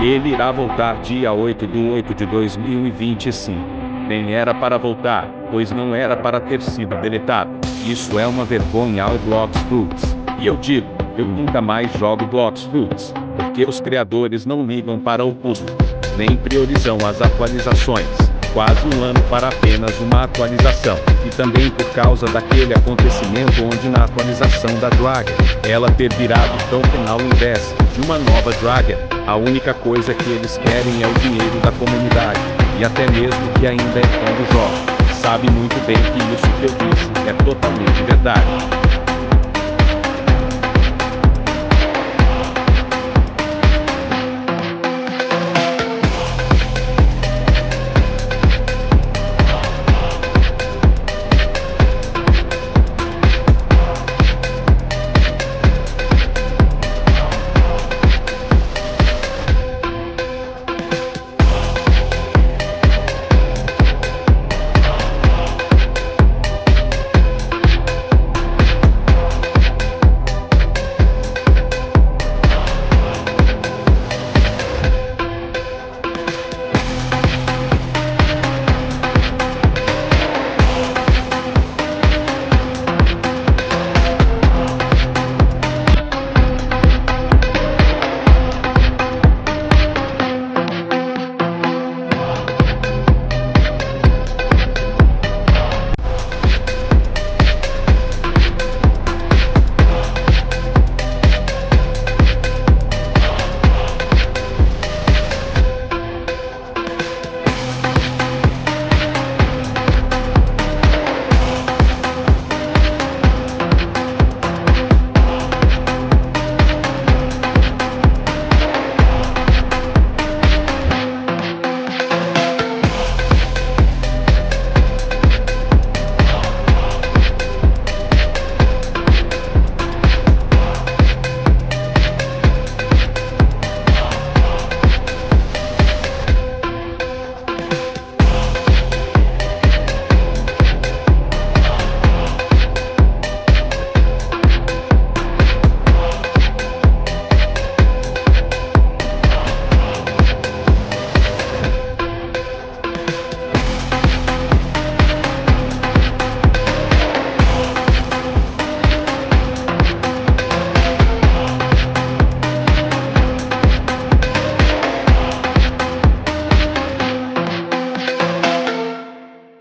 Ele irá voltar dia 8/8/2020 sim. Nem era para voltar, pois não era para ter sido deletado. Isso é uma vergonha ao Blox Fruits. E eu digo, eu nunca mais jogo Blox Fruits, porque os criadores não ligam para o público, nem priorizam as atualizações. Quase um ano para apenas uma atualização. E também por causa daquele acontecimento onde na atualização da Dragon, ela ter virado tão penal ao invés de uma nova Dragon. A única coisa que eles querem é o dinheiro da comunidade, e até mesmo que ainda é fã do jogo. Sabe muito bem que isso que eu disse é totalmente verdade.